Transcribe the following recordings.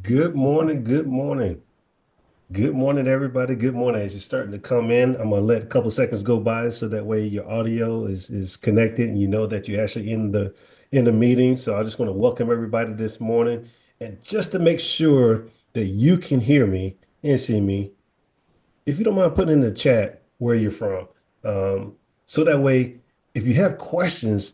Good morning, good morning. Good morning, everybody. Good morning. As you're starting to come in, I'm gonna let a couple seconds go by so that way your audio is connected and you know that you're actually in the meeting. So I just want to welcome everybody this morning. And just to make sure that you can hear me and see me, if you don't mind putting in the chat where you're from, so that way, if you have questions,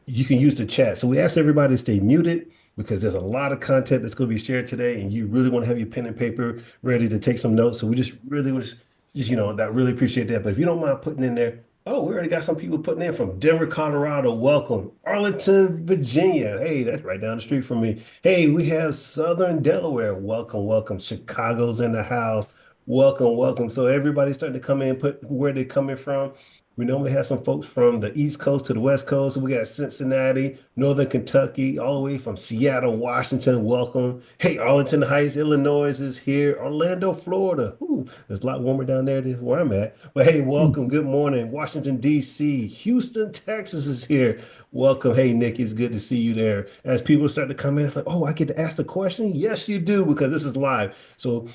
you can use the chat. So we ask everybody to stay muted because there's a lot of content that's going to be shared today, and you really want to have your pen and paper ready to take some notes. So we just really was just that really appreciate that. But if you don't mind putting in there, oh, we already got some people putting in from Denver, Colorado. Welcome, Arlington, Virginia. Hey, that's right down the street from me. Hey, we have Southern Delaware. Welcome, welcome. Chicago's in the house. Welcome, welcome. So everybody's starting to come in, put where they're coming from. We normally have some folks from the East Coast to the West Coast. So we got Cincinnati, Northern Kentucky, all the way from Seattle, Washington. Welcome. Hey, Arlington Heights, Illinois is here. Orlando, Florida. Ooh, it's a lot warmer down there than where I'm at. But hey, welcome. Good morning. Washington, D.C. Houston, Texas is here. Welcome. Hey, Nick, it's good to see you there. As people start to come in, it's like, oh, I get to ask the question? Yes, you do, because this is live. So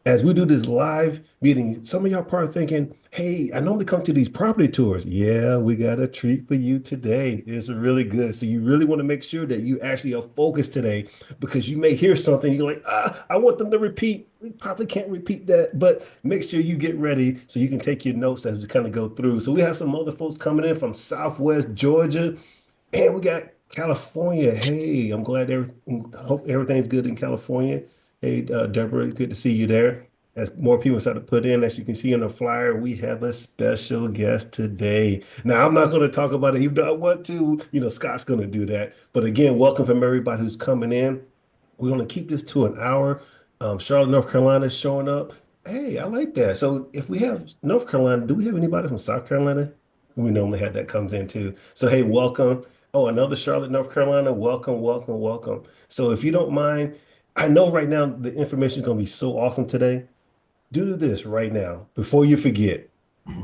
as we do this live meeting, some of y'all probably thinking, hey, I normally come to these property tours. Yeah, we got a treat for you today. It's really good. So you really want to make sure that you actually are focused today because you may hear something. You're like, I want them to repeat. We probably can't repeat that, but make sure you get ready so you can take your notes as we kind of go through. So we have some other folks coming in from Southwest Georgia, and we got California. Hey, I'm glad hope everything's good in California. Hey, Deborah, good to see you there. As more people start to put in, as you can see on the flyer, we have a special guest today. Now, I'm not going to talk about it, even though I want to. Scott's going to do that. But again, welcome from everybody who's coming in. We're going to keep this to an hour. Charlotte, North Carolina is showing up. Hey, I like that. So if we have North Carolina, do we have anybody from South Carolina? We normally have that comes in too. So hey, welcome. Oh, another Charlotte, North Carolina. Welcome, welcome, welcome. So if you don't mind, I know right now the information is going to be so awesome today. Do this right now before you forget.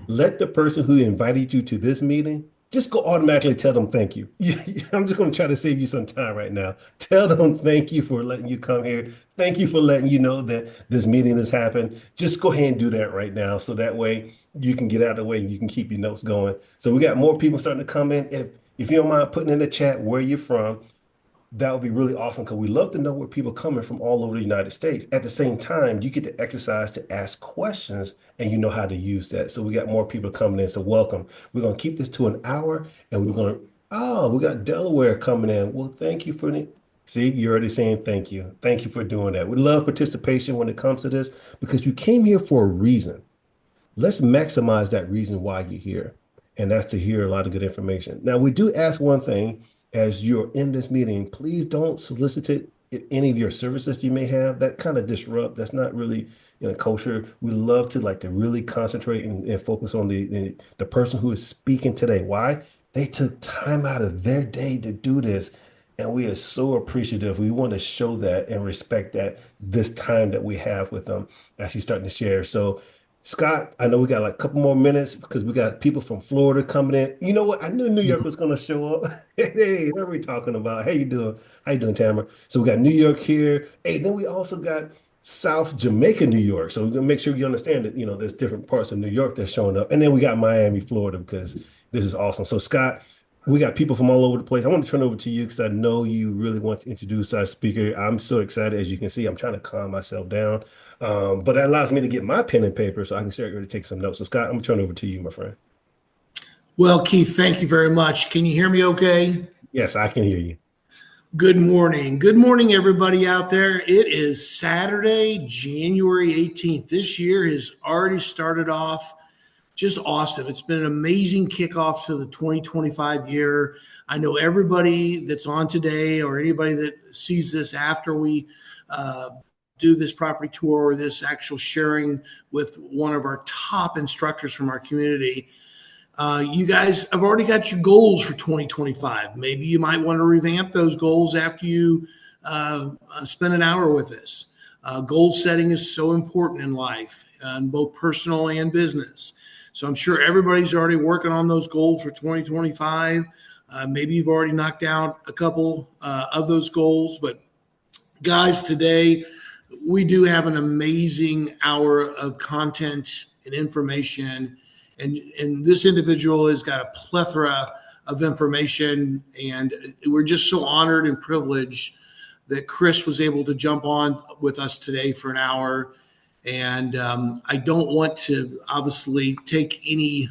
Let the person who invited you to this meeting just go automatically tell them thank you. I'm just going to try to save you some time right now. Tell them thank you for letting you come here. Thank you for letting you know that this meeting has happened. Just go ahead and do that right now. So that way you can get out of the way and you can keep your notes going. So we got more people starting to come in. If you don't mind putting in the chat where you're from, that would be really awesome because we love to know where people are coming from all over the United States. At the same time, you get to exercise to ask questions and you know how to use that. So we got more people coming in. So welcome. We're going to keep this to an hour and we're going to, oh, we got Delaware coming in. Well, thank you for the, see, you're already saying thank you. Thank you for doing that. We love participation when it comes to this because you came here for a reason. Let's maximize that reason why you're here. And that's to hear a lot of good information. Now, we do ask one thing as you're in this meeting, please don't solicit any of your services you may have. That kind of disrupt, that's not really kosher. We love to like to really concentrate and focus on the person who is speaking today. Why? They took time out of their day to do this. And we are so appreciative. We want to show that and respect that this time that we have with them as he's starting to share. So Scott, I know we got like a couple more minutes because we got people from Florida coming in. You know what? I knew New York was going to show up. Hey, what are we talking about? How you doing? How you doing, Tamara? So we got New York here. Hey, then we also got South Jamaica, New York. So we're gonna make sure you understand that, there's different parts of New York that's showing up. And then we got Miami, Florida, because this is awesome. So Scott, we got people from all over the place. I want to turn over to you because I know you really want to introduce our speaker. I'm so excited. As you can see, I'm trying to calm myself down. But that allows me to get my pen and paper so I can start to take some notes. So Scott, I'm gonna turn over to you, my friend. Well, Keith, thank you very much. Can you hear me okay? Yes, I can hear you. Good morning. Good morning, everybody out there. It is Saturday, January 18th. This year has already started off just awesome. It's been an amazing kickoff to the 2025 year. I know everybody that's on today or anybody that sees this after we uh, do this property tour or this actual sharing with one of our top instructors from our community. You guys have already got your goals for 2025. Maybe you might want to revamp those goals after you spend an hour with us. Goal setting is so important in life, both personal and business. So I'm sure everybody's already working on those goals for 2025. Maybe you've already knocked out a couple of those goals, but Guys, today we do have an amazing hour of content and information. And this individual has got a plethora of information. And we're just so honored and privileged that Chris was able to jump on with us today for an hour. And I don't want to obviously take any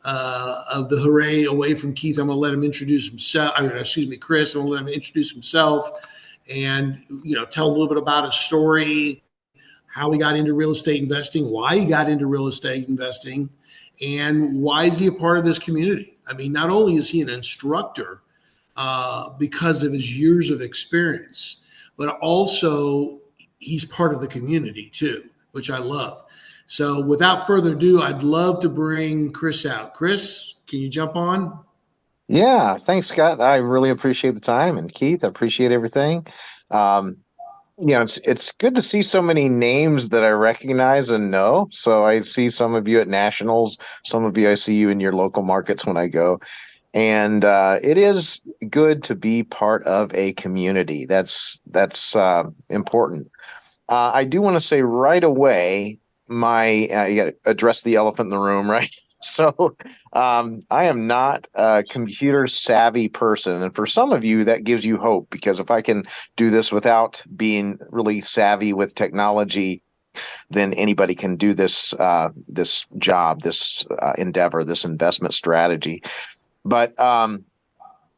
of the hooray away from Keith. I'm going to let him introduce himself. Excuse me, Chris. I'm going to let him introduce himself and tell a little bit about his story, how he got into real estate investing, why he got into real estate investing, and why is he a part of this community. I mean, not only is he an instructor because of his years of experience, but also he's part of the community too, which I love. So without further ado, I'd love to bring Chris out. Chris, can you jump on? Yeah, thanks, Scott. I really appreciate the time, and Keith, I appreciate everything. Um, it's good to see so many names that I recognize and know. So I see some of you at nationals, some of you I see you in your local markets when I go, and it is good to be part of a community. That's important. I do want to say right away, you got to address the elephant in the room, right? So, I am not a computer savvy person, and for some of you, that gives you hope because if I can do this without being really savvy with technology, then anybody can do this job, this endeavor, this investment strategy. But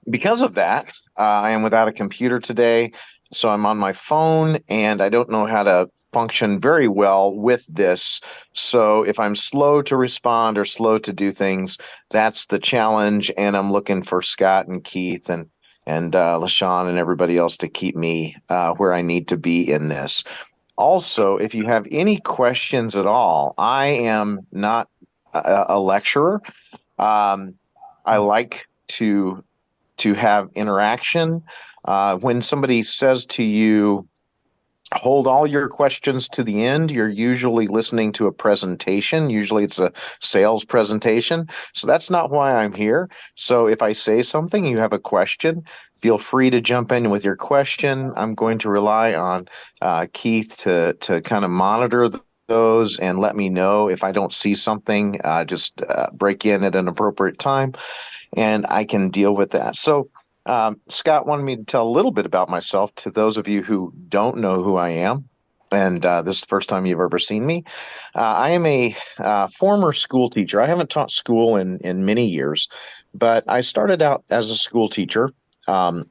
because of that, I am without a computer today. So I'm on my phone and I don't know how to function very well with this. So if I'm slow to respond or slow to do things, that's the challenge. And I'm looking for Scott and Keith and LaShawn and everybody else to keep me where I need to be in this. Also, if you have any questions at all, I am not a lecturer. I like to have interaction. When somebody says to you, hold all your questions to the end, you're usually listening to a presentation. Usually it's a sales presentation. So that's not why I'm here. So if I say something, you have a question, feel free to jump in with your question. I'm going to rely on Keith to kind of monitor those and let me know if I don't see something, just break in at an appropriate time and I can deal with that. So, Scott wanted me to tell a little bit about myself to those of you who don't know who I am. And this is the first time you've ever seen me. I am a former school teacher. I haven't taught school in many years, but I started out as a school teacher. Um,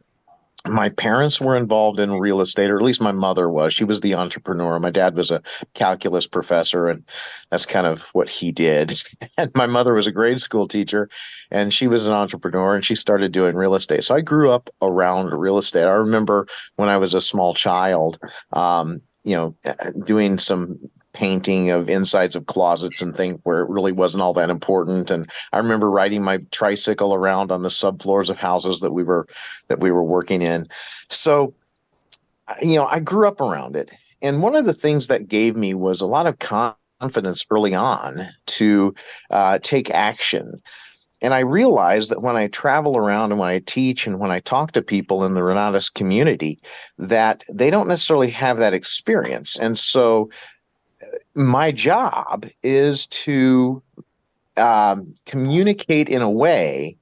my parents were involved in real estate, or at least my mother was. She was the entrepreneur. My dad was a calculus professor, and that's kind of what he did. And my mother was a grade school teacher, and she was an entrepreneur, and she started doing real estate. So I grew up around real estate. I remember when I was a small child, doing some painting of insides of closets and things where it really wasn't all that important. And I remember riding my tricycle around on the subfloors of houses that we were working in. So, I grew up around it. And one of the things that gave me was a lot of confidence early on to take action. And I realized that when I travel around and when I teach and when I talk to people in the Renatus community, that they don't necessarily have that experience. And so my job is to communicate in a way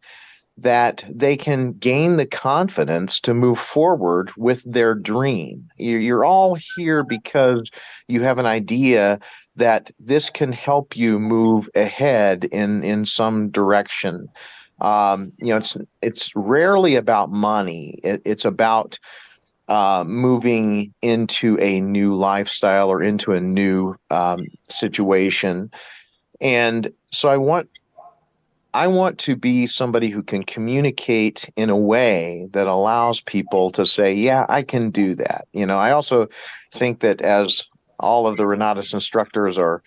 that they can gain the confidence to move forward with their dream. You're all here because you have an idea that this can help you move ahead in some direction. It's rarely about money. It's about moving into a new lifestyle or into a new situation. And so I want to be somebody who can communicate in a way that allows people to say, yeah, I can do that. I also think that as all of the Renatus instructors are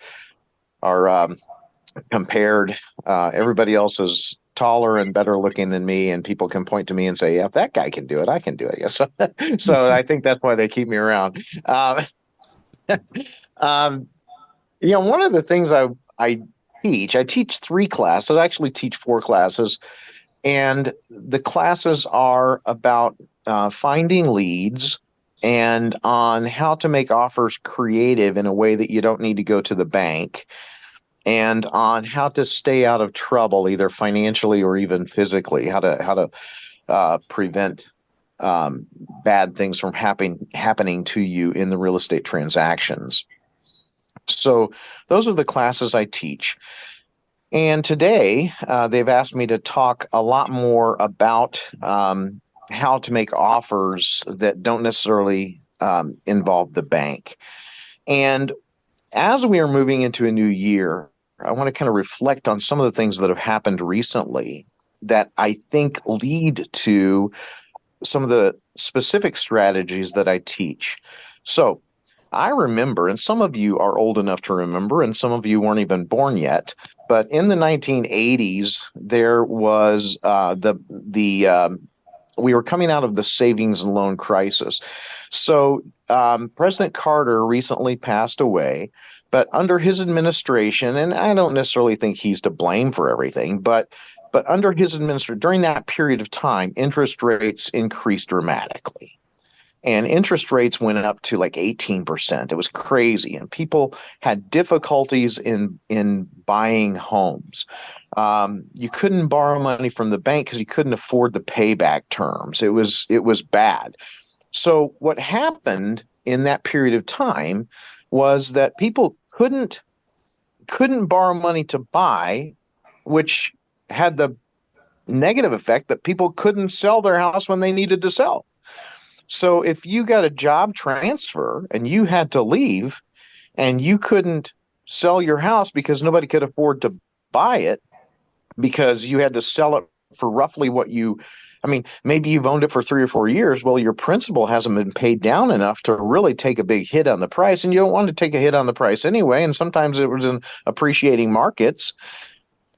compared, everybody else is taller and better looking than me, and people can point to me and say, yeah, if that guy can do it, I can do it. So, so I think that's why they keep me around. Um, one of the things I teach three classes. I actually teach four classes, and the classes are about finding leads and on how to make offers creative in a way that you don't need to go to the bank, and on how to stay out of trouble, either financially or even physically, how to prevent um, bad things from happening to you in the real estate transactions. So those are the classes I teach. And today, they've asked me to talk a lot more about how to make offers that don't necessarily involve the bank. And as we are moving into a new year, I want to kind of reflect on some of the things that have happened recently that I think lead to some of the specific strategies that I teach. So I remember, and some of you are old enough to remember, and some of you weren't even born yet. But in the 1980s, there was we were coming out of the savings and loan crisis. So President Carter recently passed away, but under his administration, and I don't necessarily think he's to blame for everything, but under his administration, during that period of time, interest rates increased dramatically. And interest rates went up to like 18%. It was crazy. And people had difficulties in buying homes. You couldn't borrow money from the bank because you couldn't afford the payback terms. It was bad. So what happened in that period of time was that people couldn't borrow money to buy, which had the negative effect that people couldn't sell their house when they needed to sell. So if you got a job transfer and you had to leave and you couldn't sell your house because nobody could afford to buy it because you had to sell it for roughly what you, I mean, maybe you've owned it for 3 or 4 years. Well, your principal hasn't been paid down enough to really take a big hit on the price, and you don't want to take a hit on the price anyway. And sometimes it was in appreciating markets.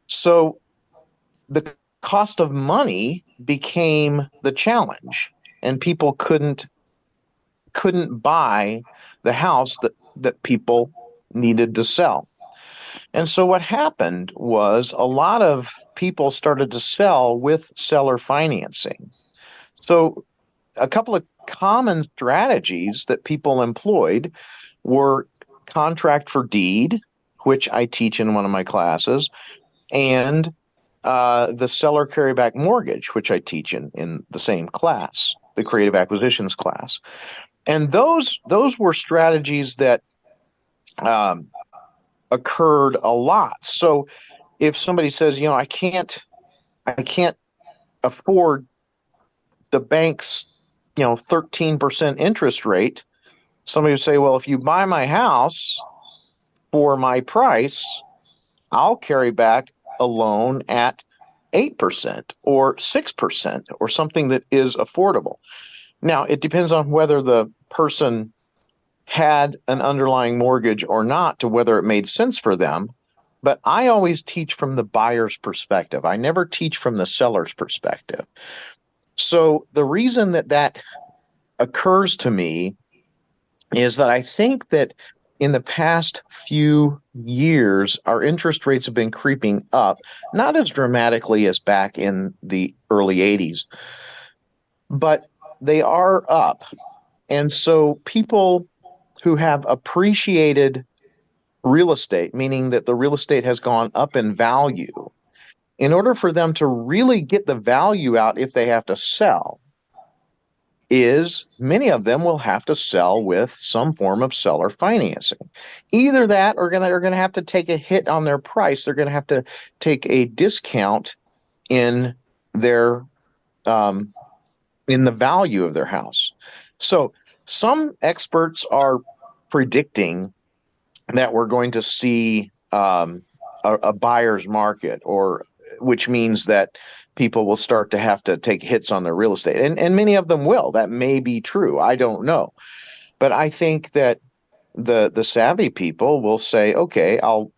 So the cost of money became the challenge, and people couldn't buy the house that people needed to sell. And so what happened was a lot of people started to sell with seller financing. So a couple of common strategies that people employed were contract for deed, which I teach in one of my classes, and the seller carryback mortgage, which I teach in the same class, the creative acquisitions class. And those were strategies that um, occurred a lot. So if somebody says, I can't afford the bank's 13% interest rate, somebody would say, well, if you buy my house for my price, I'll carry back a loan at 8% or 6% or something that is affordable. Now, it depends on whether the person had an underlying mortgage or not to whether it made sense for them. But I always teach from the buyer's perspective. I never teach from the seller's perspective. So the reason that occurs to me is that I think that in the past few years, our interest rates have been creeping up, not as dramatically as back in the early 80s, but they are up. And so people who have appreciated real estate, meaning that the real estate has gone up in value, in order for them to really get the value out if they have to sell, is many of them will have to sell with some form of seller financing. Either that or they're going to have to take a hit on their price. They're going to have to take a discount in their in the value of their house. So some experts are predicting that we're going to see a buyer's market, or which means that people will start to have to take hits on their real estate. And many of them will. That may be true. I don't know. But I think that the savvy people will say, okay, I'll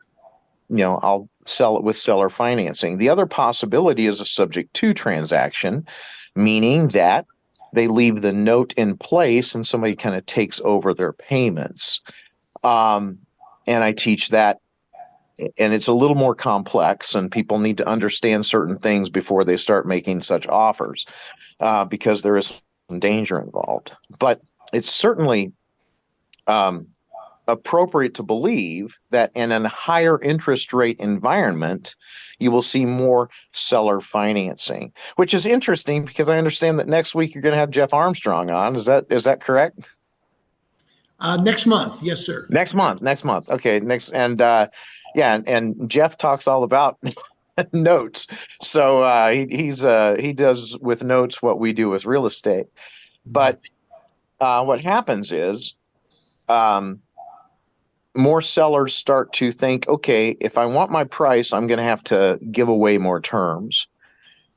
sell it with seller financing. The other possibility is a subject to transaction, meaning that they leave the note in place and somebody kind of takes over their payments. And I teach that, and it's a little more complex, and people need to understand certain things before they start making such offers, because there is some danger involved. But it's certainly um, appropriate to believe that in a higher interest rate environment, you will see more seller financing, which is interesting because I understand that next week you're going to have Jeff Armstrong on. Is that correct? Next month, yes, sir. Next month. Okay, next yeah, and Jeff talks all about notes. So he does with notes what we do with real estate. But what happens is um, more sellers start to think, okay, if I want my price, I'm going to have to give away more terms.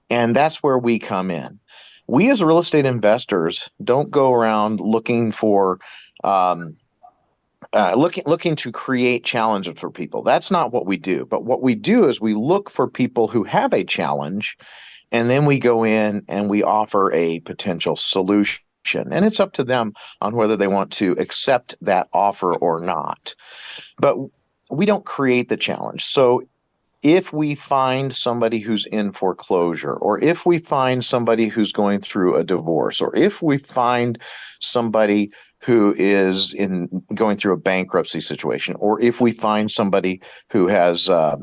And that's where we come in. We as real estate investors don't go around looking for um, looking to create challenges for people. That's not what we do. But what we do is we look for people who have a challenge, and then we go in and we offer a potential solution. And it's up to them on whether they want to accept that offer or not. But we don't create the challenge. So if we find somebody who's in foreclosure, or if we find somebody who's going through a divorce, or if we find somebody who is in going through a bankruptcy situation, or if we find somebody who has a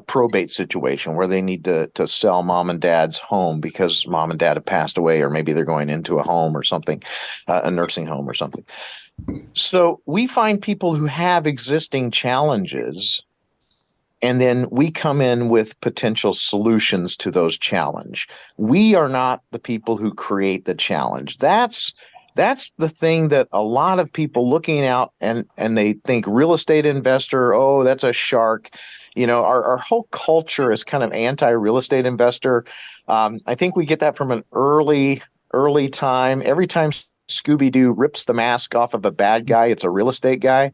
probate situation where they need to sell mom and dad's home because mom and dad have passed away, or maybe they're going into a home or something, a nursing home or something. So we find people who have existing challenges, and then we come in with potential solutions to those challenge. We are not the people who create the challenge. That's the thing that a lot of people looking out, and they think real estate investor, oh, that's a shark. Our whole culture is kind of anti real estate investor. I think we get that from an early time. Every time Scooby Doo rips the mask off of a bad guy, it's a real estate guy.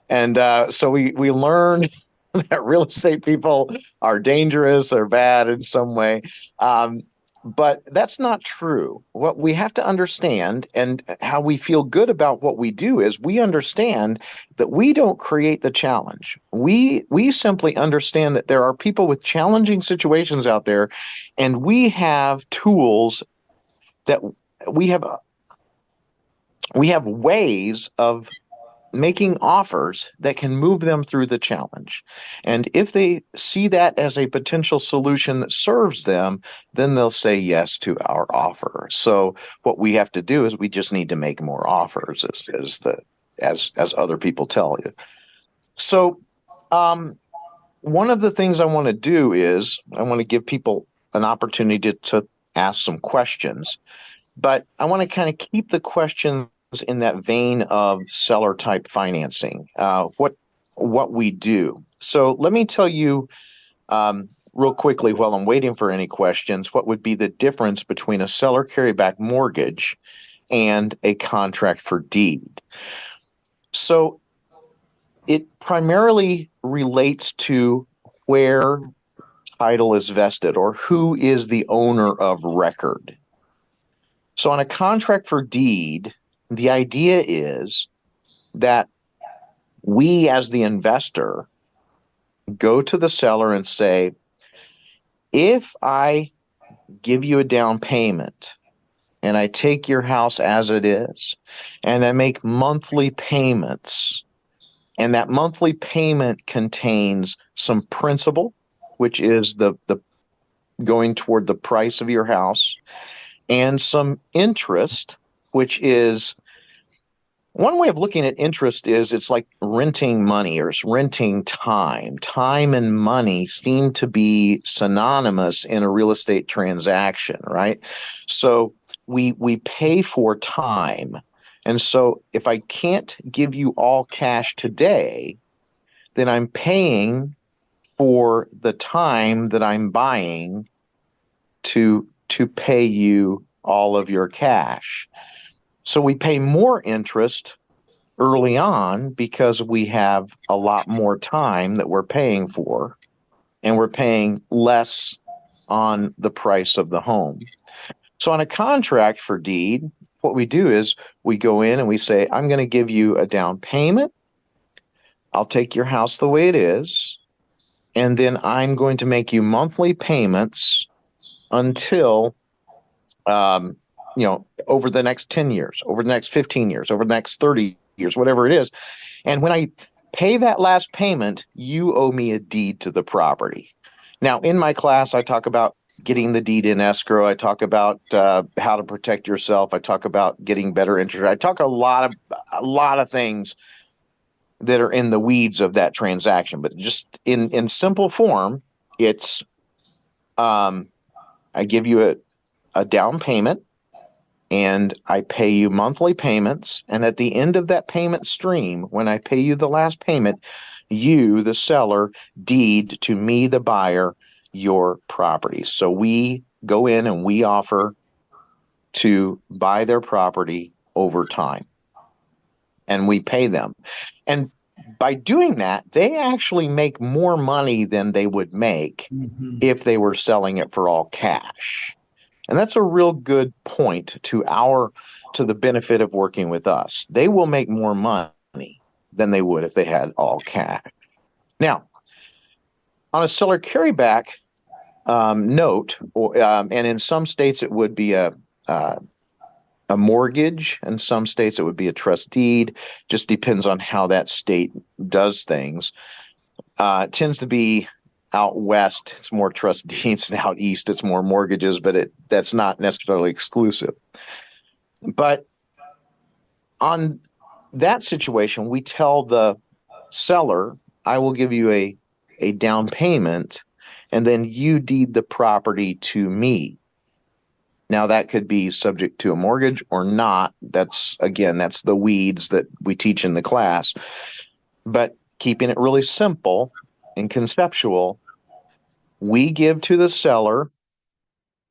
And so we learn that real estate people are dangerous or bad in some way. But that's not true. What we have to understand, and how we feel good about what we do, is we understand that we don't create the challenge. We simply understand that there are people with challenging situations out there, and we have tools that we have we have ways of making offers that can move them through the challenge. And if they see that as a potential solution that serves them, then they'll say yes to our offer. So what we have to do is we just need to make more offers, as other people tell you. So one of the things I want to do is I want to give people an opportunity to ask some questions, but I want to kind of keep the questions in that vein of seller type financing, what we do. So let me tell you real quickly, while I'm waiting for any questions, what would be the difference between a seller carryback mortgage and a contract for deed. So it primarily relates to where title is vested, or who is the owner of record. So on a contract for deed, the idea is that we, as the investor, go to the seller and say, if I give you a down payment and I take your house as it is, and I make monthly payments, and that monthly payment contains some principal, which is the going toward the price of your house, and some interest, which is one way of looking at interest is it's like renting money, or it's renting time. Time and money seem to be synonymous in a real estate transaction, right? So we pay for time. And so if I can't give you all cash today, then I'm paying for the time that I'm buying to pay you all of your cash. So we pay more interest early on because we have a lot more time that we're paying for, and we're paying less on the price of the home. So on a contract for deed, what we do is we go in and we say, I'm going to give you a down payment. I'll take your house the way it is, and then I'm going to make you monthly payments until over the next 10 years, over the next 15 years, over the next 30 years, whatever it is. And when I pay that last payment, you owe me a deed to the property. Now, in my class, I talk about getting the deed in escrow. I talk about how to protect yourself. I talk about getting better interest. I talk a lot of things that are in the weeds of that transaction. But just in simple form, it's I give you a down payment and I pay you monthly payments. And at the end of that payment stream, when I pay you the last payment, you, the seller, deed to me, the buyer, your property. So we go in and we offer to buy their property over time and we pay them. And by doing that, they actually make more money than they would make if they were selling it for all cash. And that's a real good point to the benefit of working with us. They will make more money than they would if they had all cash. Now, on a seller carryback note, and in some states it would be a mortgage, in some states it would be a trust deed. Just depends on how that state does things. It tends to be out west, it's more trust deeds, and out east, it's more mortgages, but that's not necessarily exclusive. But on that situation, we tell the seller, I will give you a down payment, and then you deed the property to me. Now, that could be subject to a mortgage or not. That's the weeds that we teach in the class. But keeping it really simple and conceptual, we give to the seller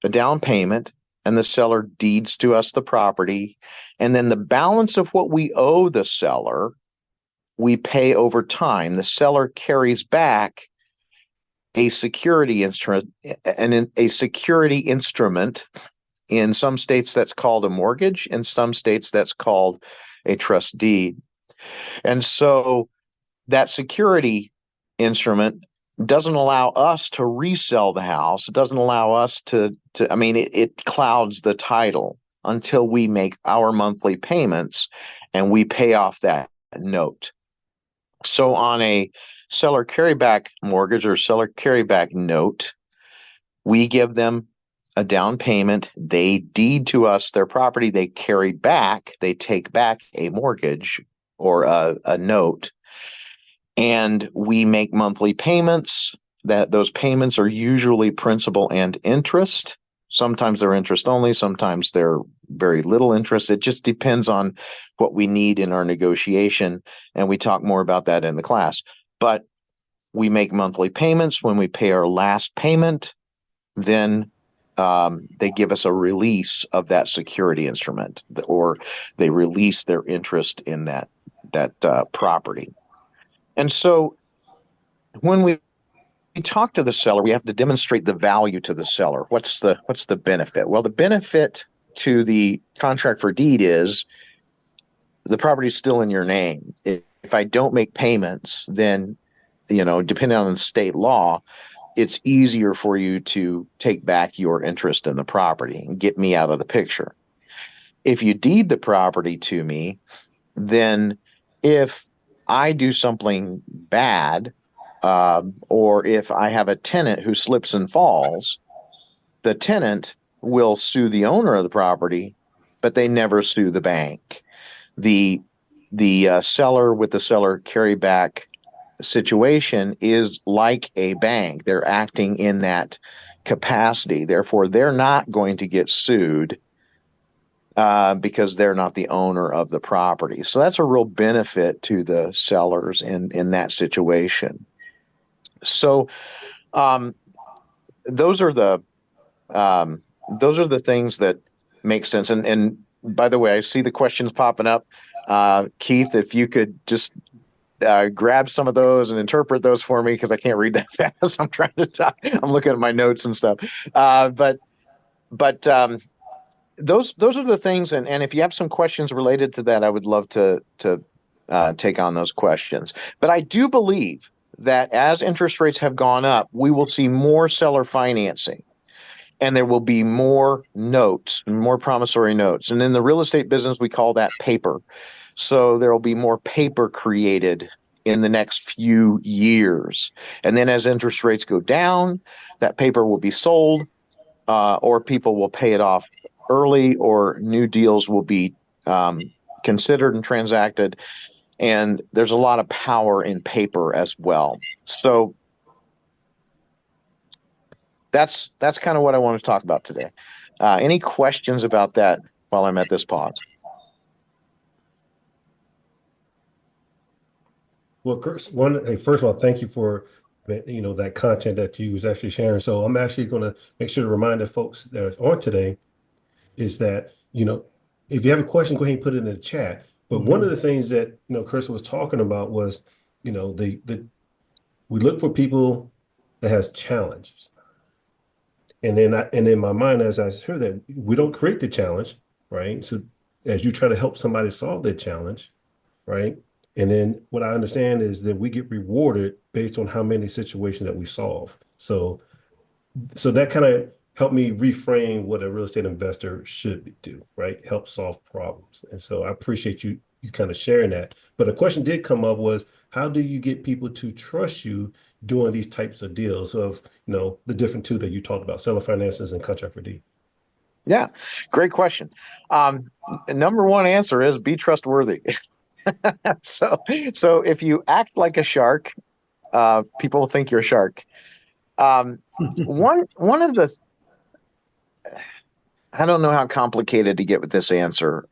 a down payment, and the seller deeds to us the property. And then the balance of what we owe the seller, we pay over time. The seller carries back a security instrument, and a security instrument. In some states, that's called a mortgage. In some states, that's called a trust deed. And so that security instrument doesn't allow us to resell the house. It doesn't allow us it clouds the title until we make our monthly payments and we pay off that note. So on a seller carryback mortgage or seller carryback note, we give them a down payment. They deed to us their property. They take back a mortgage or a note. And we make monthly payments. Those payments are usually principal and interest. Sometimes they're interest only. Sometimes they're very little interest. It just depends on what we need in our negotiation. And we talk more about that in the class. But we make monthly payments. When we pay our last payment, then they give us a release of that security instrument, or they release their interest in that property. And so when we talk to the seller, we have to demonstrate the value to the seller. What's the benefit? Well, the benefit to the contract for deed is the property is still in your name. If I don't make payments, then, depending on the state law, it's easier for you to take back your interest in the property and get me out of the picture. If you deed the property to me, then if I do something bad, or if I have a tenant who slips and falls, the tenant will sue the owner of the property, but they never sue the bank. The seller with the seller carryback situation is like a bank. They're acting in that capacity. Therefore, they're not going to get sued because they're not the owner of the property. So that's a real benefit to the sellers in that situation. So those are the things that make sense. And by the way, I see the questions popping up. Keith, if you could just grab some of those and interpret those for me, because I can't read that fast. I'm trying to talk. I'm looking at my notes and stuff. But those are the things. And if you have some questions related to that, I would love to take on those questions. But I do believe that as interest rates have gone up, we will see more seller financing. and there will be more notes, more promissory notes. And in the real estate business, we call that paper. So there will be more paper created in the next few years. And then as interest rates go down, that paper will be sold, or people will pay it off early, or new deals will be considered and transacted. And there's a lot of power in paper as well. So that's kind of what I want to talk about today. Any questions about that while I'm at this pause? Well, Chris, first of all, thank you for that content that you was actually sharing. So I'm actually going to make sure to remind the folks that are on today is that if you have a question, go ahead and put it in the chat. But one of the things that Chris was talking about was the we look for people that has challenges, and then in my mind, as I heard that, we don't create the challenge, right? So as you try to help somebody solve their challenge, right? And then what I understand is that we get rewarded based on how many situations that we solve. So that kind of helped me reframe what a real estate investor should do, right? Help solve problems. And so I appreciate you kind of sharing that. But a question did come up was, how do you get people to trust you doing these types of deals of, the different two that you talked about, seller finances and contract for deed? Yeah, great question. Number one answer is be trustworthy. So if you act like a shark, people will think you're a shark. One of the, I don't know how complicated to get with this answer.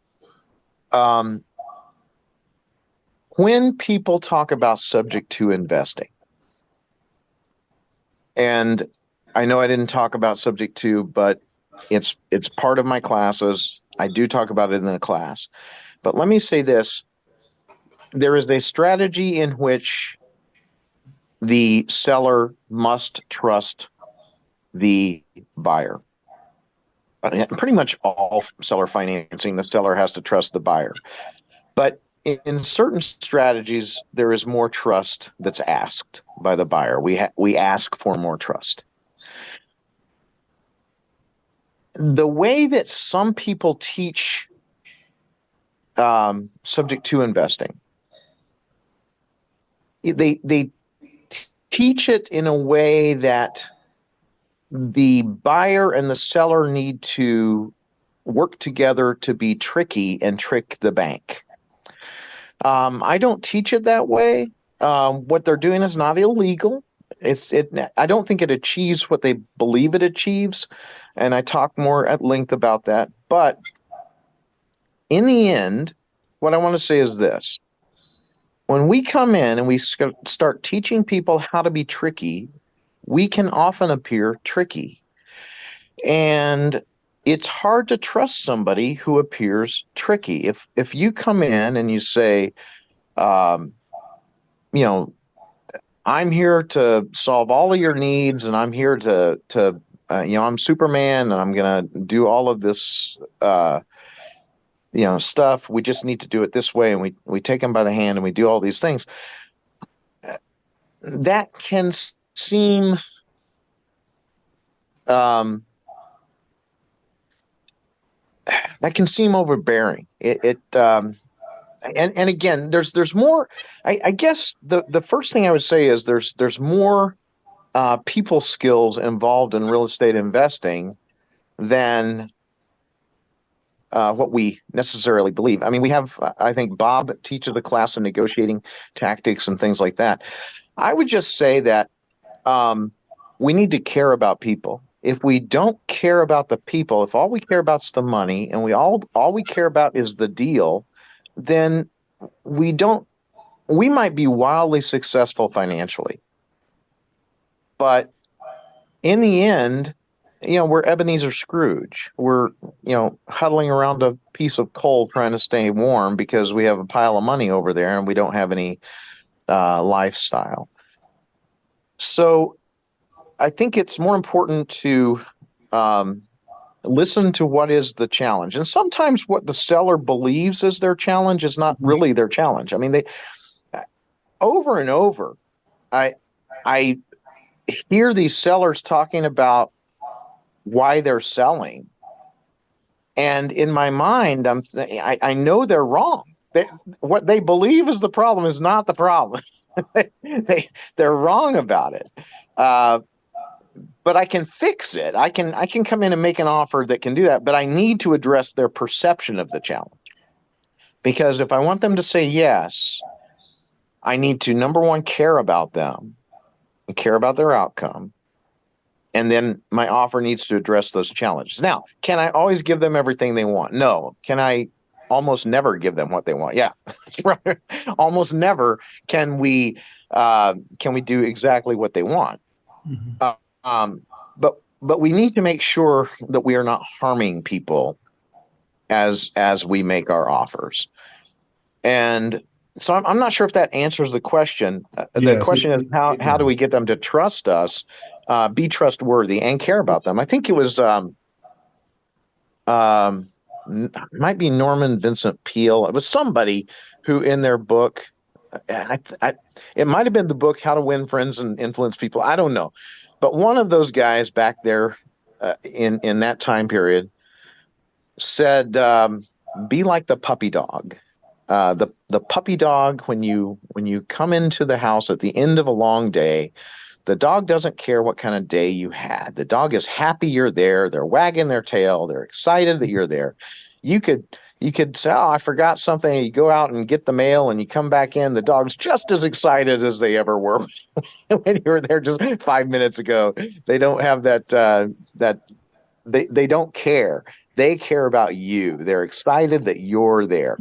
When people talk about subject to investing, and I know I didn't talk about subject to, but it's part of my classes. I do talk about it in the class. But let me say this. There is a strategy in which the seller must trust the buyer. Pretty much all seller financing, the seller has to trust the buyer. But in certain strategies, there is more trust that's asked by the buyer. We ask for more trust. The way that some people teach subject to investing, they teach it in a way that the buyer and the seller need to work together to be tricky and trick the bank. I don't teach it that way. What they're doing is not illegal. I don't think it achieves what they believe it achieves, and I talk more at length about that. But in the end, what I want to say is this. When we come in and we start teaching people how to be tricky, we can often appear tricky. And it's hard to trust somebody who appears tricky. If you come in and you say, I'm here to solve all of your needs, and I'm here to I'm Superman, and I'm gonna do all of this stuff. We just need to do it this way, and we take them by the hand and we do all these things. That can seem overbearing. And again, there's more. I guess the first thing I would say is there's more people skills involved in real estate investing than what we necessarily believe. I mean, I think Bob teaches a class in negotiating tactics and things like that. I would just say that we need to care about people. If we don't care about the people, if all we care about is the money, and all we care about is the deal, then we might be wildly successful financially. But in the end, we're Ebenezer Scrooge. We're, huddling around a piece of coal trying to stay warm because we have a pile of money over there and we don't have any lifestyle. So I think it's more important to listen to what is the challenge. And sometimes what the seller believes is their challenge is not really their challenge. I mean, they over and over, I hear these sellers talking about why they're selling. And in my mind, I know they're wrong. What they believe is the problem is not the problem. They're wrong about it. Uh, but I can fix it. I can come in and make an offer that can do that. But I need to address their perception of the challenge, because if I want them to say yes, I need to, number one, care about them and care about their outcome. And then my offer needs to address those challenges. Now, can I always give them everything they want? No. Can I almost never give them what they want? Yeah. Almost never can we do exactly what they want. Mhm. But we need to make sure that we are not harming people as we make our offers. And so I'm not sure if that answers the question. The Yes, question is, it how do we does. get them to trust us, be trustworthy, and care about them? I think it was might be Norman Vincent Peale. It was somebody who, in their book, it might have been the book How to Win Friends and Influence People. I don't know, but one of those guys back there in that time period said, "Be like the puppy dog." The puppy dog, when you come into the house at the end of a long day, the dog doesn't care what kind of day you had. The dog is happy you're there. They're wagging their tail. They're excited that you're there. You could you could say, "Oh, I forgot something." You go out and get the mail, and you come back in. The dog's just as excited as they ever were when you were there just 5 minutes ago. They don't have that they don't care. They care about you. They're excited that you're there.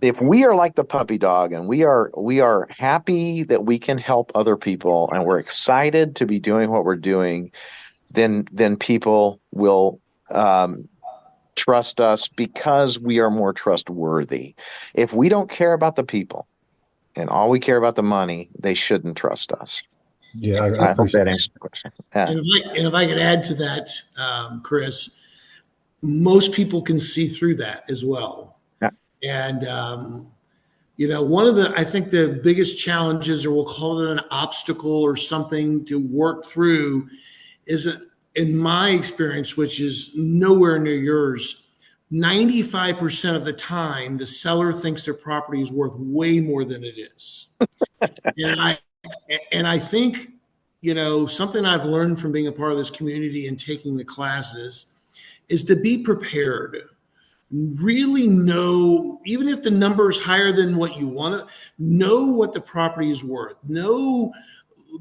If we are like the puppy dog, and we are happy that we can help other people, and we're excited to be doing what we're doing, then people will trust us because we are more trustworthy. If we don't care about the people and all we care about the money, they shouldn't trust us. Yeah, I I hope that appreciate it. answers the question. Yeah. And if I could add to that, Chris, most people can see through that as well. Yeah. And one of I think the biggest challenges, or we'll call it an obstacle or something to work through, is that in my experience, which is nowhere near yours, 95% of the time, the seller thinks their property is worth way more than it is. And I think, something I've learned from being a part of this community and taking the classes is to be prepared. Really know, even if the number is higher than what you want to, know what the property is worth. Know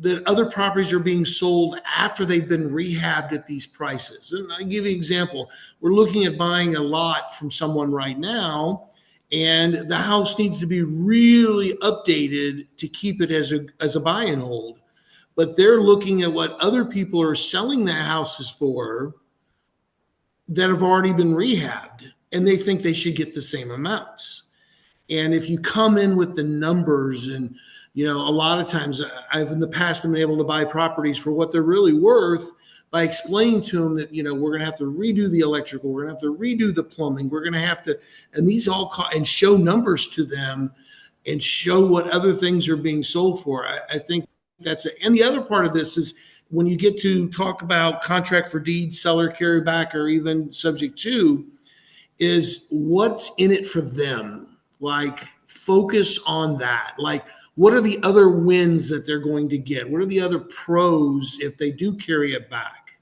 that other properties are being sold after they've been rehabbed at these prices. And I give you an example. We're looking at buying a lot from someone right now, and the house needs to be really updated to keep it as a buy and hold. But they're looking at what other people are selling the houses for that have already been rehabbed, and they think they should get the same amounts. And if you come in with the numbers, and a lot of times I've in the past been able to buy properties for what they're really worth by explaining to them that we're going to have to redo the electrical, we're going to have to redo the plumbing, we're going to have to, and these all and show numbers to them and show what other things are being sold for. I think that's it. And the other part of this is when you get to talk about contract for deed, seller carryback, or even subject to, is what's in it for them. Like, focus on that. Like, what are the other wins that they're going to get? What are the other pros if they do carry it back?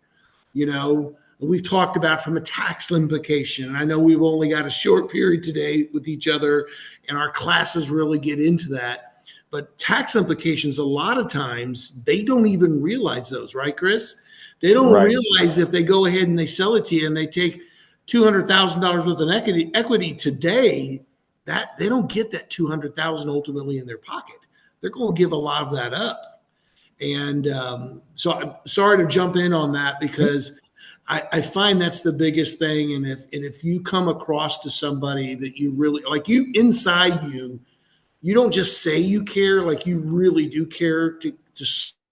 We've talked about from a tax implication. I know we've only got a short period today with each other, and our classes really get into that. But tax implications, a lot of times, they don't even realize those, right, Chris? They don't Right. realize if they go ahead and they sell it to you and they take $200,000 worth of equity today, that they don't get that 200,000 ultimately in their pocket. They're going to give a lot of that up. And so I'm sorry to jump in on that, because I find that's the biggest thing. And if you come across to somebody that you really like, you inside you don't just say you care, like you really do care to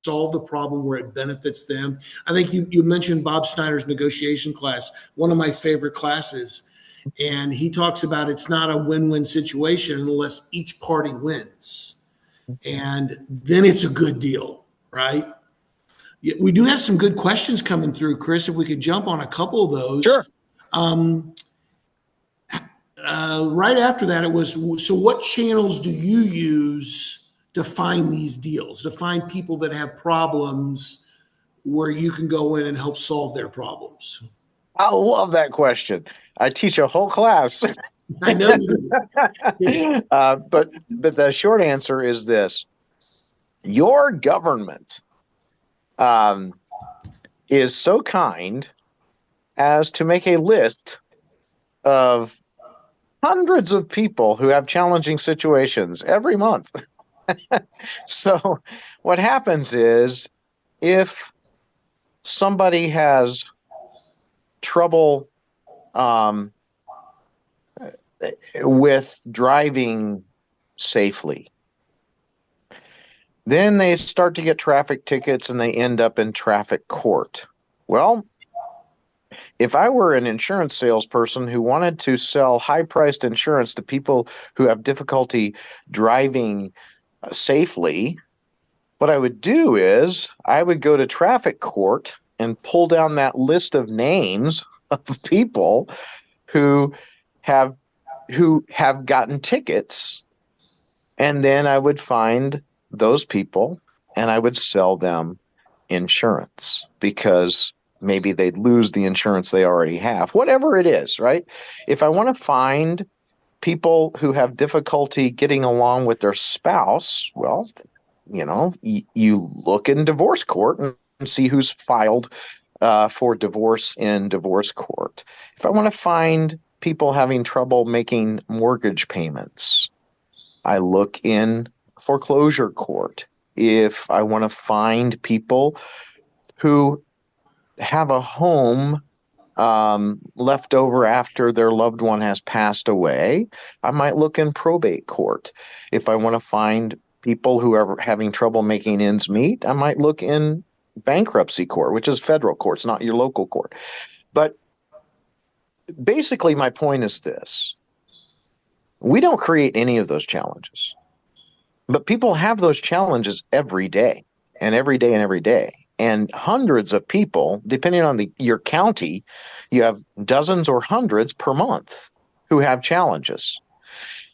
solve the problem where it benefits them. I think you mentioned Bob Snyder's negotiation class, one of my favorite classes. And he talks about it's not a win-win situation unless each party wins. And then it's a good deal, right? Yeah, we do have some good questions coming through, Chris. If we could jump on a couple of those. Sure. Right after that, it was, so what channels do you use to find these deals, to find people that have problems where you can go in and help solve their problems? I love that question. I teach a whole class. I know you do. But the short answer is this: your government is so kind as to make a list of hundreds of people who have challenging situations every month. So what happens is, if somebody has trouble with driving safely, then they start to get traffic tickets and they end up in traffic court. Well, if I were an insurance salesperson who wanted to sell high-priced insurance to people who have difficulty driving safely, what I would do is I would go to traffic court and pull down that list of names of people who have gotten tickets, and then I would find those people and I would sell them insurance, because maybe they'd lose the insurance they already have, whatever it is, right? If I want to find people who have difficulty getting along with their spouse, well, you look in divorce court and see who's filed for divorce in divorce court. If I want to find people having trouble making mortgage payments, I look in foreclosure court. If I want to find people who have a home left over after their loved one has passed away, I might look in probate court. If I want to find people who are having trouble making ends meet, I might look in bankruptcy court, which is federal courts, not your local court. But basically, my point is this: we don't create any of those challenges, but people have those challenges every day and every day and every day. And hundreds of people, depending on your county, you have dozens or hundreds per month who have challenges.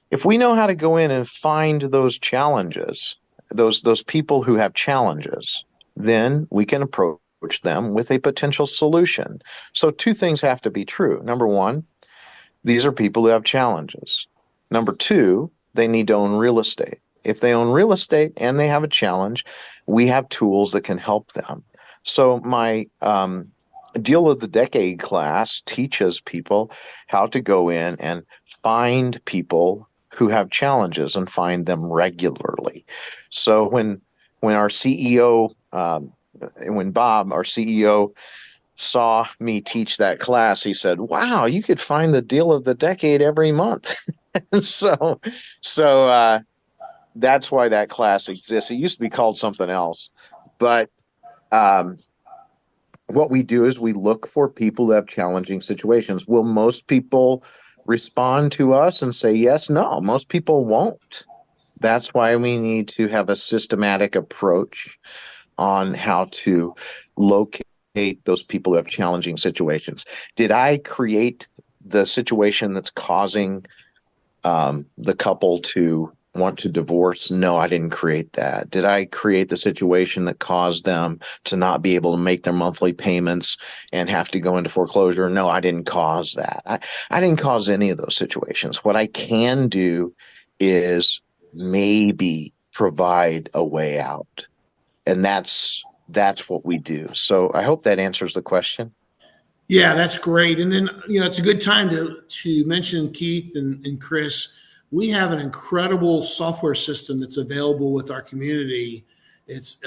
If we know how to go in and find those challenges, those people who have challenges, then we can approach them with a potential solution. So two things have to be true. Number one, these are people who have challenges. Number two, they need to own real estate. If they own real estate and they have a challenge, we have tools that can help them. So my Deal of the Decade class teaches people how to go in and find people who have challenges and find them regularly. So when our CEO, when Bob, our CEO, saw me teach that class, he said, "Wow, you could find the Deal of the Decade every month." And so that's why that class exists. It used to be called something else, but what we do is we look for people who have challenging situations. Will most people respond to us and say yes? No, most people won't. That's why we need to have a systematic approach on how to locate those people who have challenging situations. Did I create the situation that's causing the couple to want to divorce? No, I didn't create that. Did I create the situation that caused them to not be able to make their monthly payments and have to go into foreclosure? No, I didn't cause that. I didn't cause any of those situations. What I can do is maybe provide a way out. And that's what we do. So I hope that answers the question. Yeah, that's great. And then, it's a good time to mention, Keith and Chris, we have an incredible software system that's available with our community. It's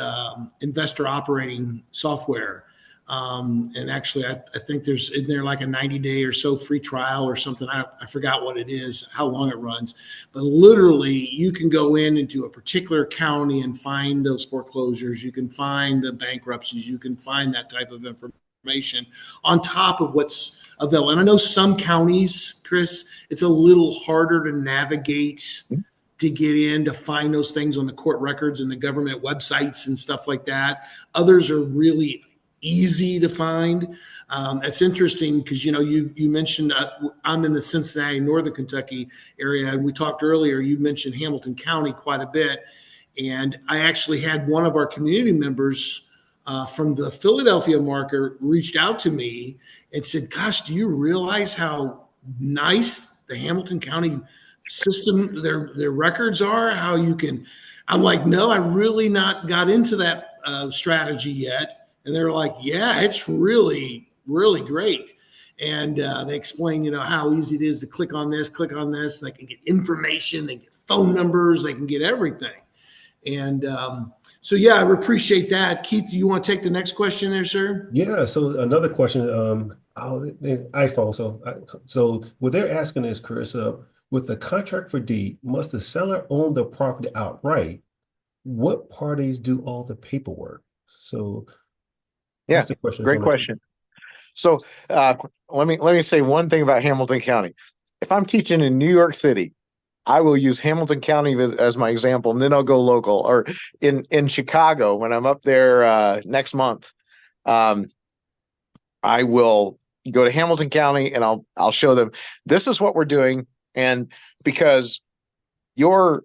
investor operating software. And actually, I think there's in there like a 90-day or so free trial or something. I forgot what it is, how long it runs. But literally, you can go in into a particular county and find those foreclosures. You can find the bankruptcies. You can find that type of information on top of what's available. And I know some counties, Chris, it's a little harder to navigate to get in to find those things on the court records and the government websites and stuff like that. Others are really easy to find. It's interesting because you mentioned I'm in the Cincinnati, Northern Kentucky area, and we talked earlier. You mentioned Hamilton County quite a bit, and I actually had one of our community members from the Philadelphia market reached out to me and said, "Gosh, do you realize how nice the Hamilton County system, their records are? How you can?" I'm like, "No, I really not got into that strategy yet." And they're like, "Yeah, it's really, really great." And they explain, how easy it is to click on this, click on this. They can get information, they can get phone numbers, they can get everything. And so, yeah, I appreciate that. Keith, do you want to take the next question there, sir? Yeah. So another question, iPhone. So what they're asking is, Chris, with the contract for deed, must the seller own the property outright? What parties do all the paperwork? So Yeah, that's the question. great question. So let me say one thing about Hamilton County. If I'm teaching in New York City, I will use Hamilton County as my example, and then I'll go local. Or in Chicago, when I'm up there next month, I will go to Hamilton County and I'll show them this is what we're doing. And because your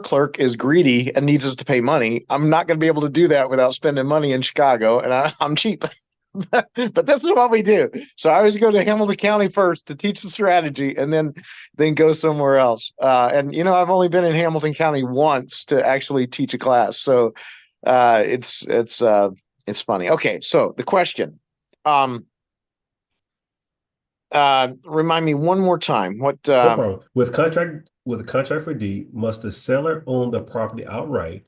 clerk is greedy and needs us to pay money, I'm not going to be able to do that without spending money in Chicago, and I'm cheap. But this is what we do. So I always go to Hamilton County first to teach the strategy, and then go somewhere else. And I've only been in Hamilton County once to actually teach a class, so it's funny. Okay, so the question. Remind me one more time. What? No problem. With a contract for deed, must the seller own the property outright?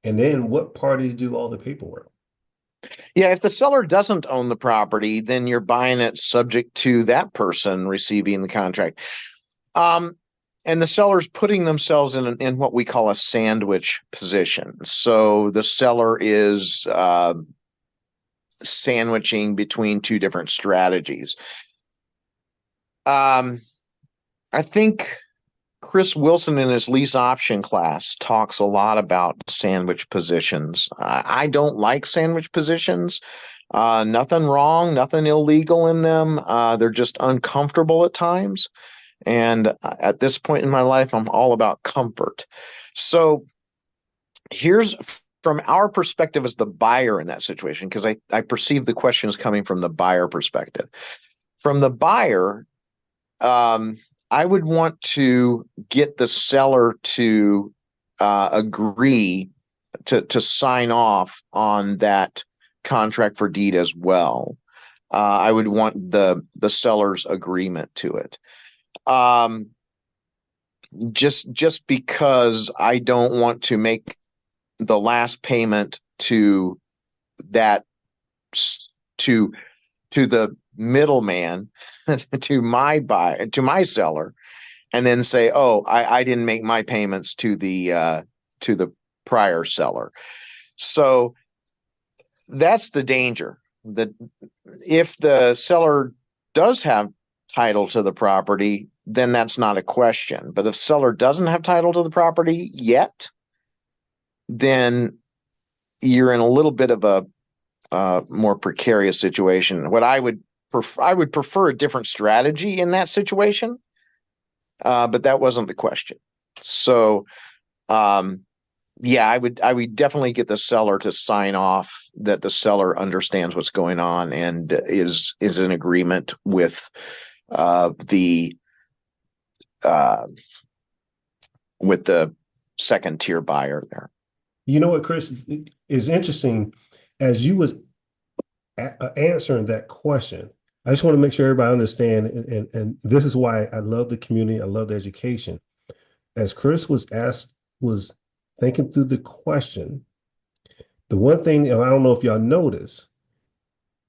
And then what parties do all the paperwork? Yeah, if the seller doesn't own the property, then you're buying it subject to that person receiving the contract. And the seller's putting themselves in what we call a sandwich position. So the seller is sandwiching between two different strategies. I think Chris Wilson in his lease option class talks a lot about sandwich positions. I don't like sandwich positions. Nothing wrong, nothing illegal in them. They're just uncomfortable at times. And at this point in my life, I'm all about comfort. So here's from our perspective as the buyer in that situation, because I perceive the question is coming from the buyer perspective. From the buyer, I would want to get the seller to agree to sign off on that contract for deed as well. I would want the seller's agreement to it. Just because I don't want to make the last payment to that to the middleman to my seller, and then say, "Oh, I didn't make my payments to the prior seller." So that's the danger. That if the seller does have title to the property, then that's not a question. But if seller doesn't have title to the property yet, then you're in a little bit of a more precarious situation. What I would prefer a different strategy in that situation, but that wasn't the question. So, yeah, I would definitely get the seller to sign off that the seller understands what's going on and is in agreement with the second tier buyer there. You know what, Chris, is interesting as you was answering that question. I just want to make sure everybody understand, and this is why I love the community. I love the education. As Chris was thinking through the question, the one thing, and I don't know if y'all noticed,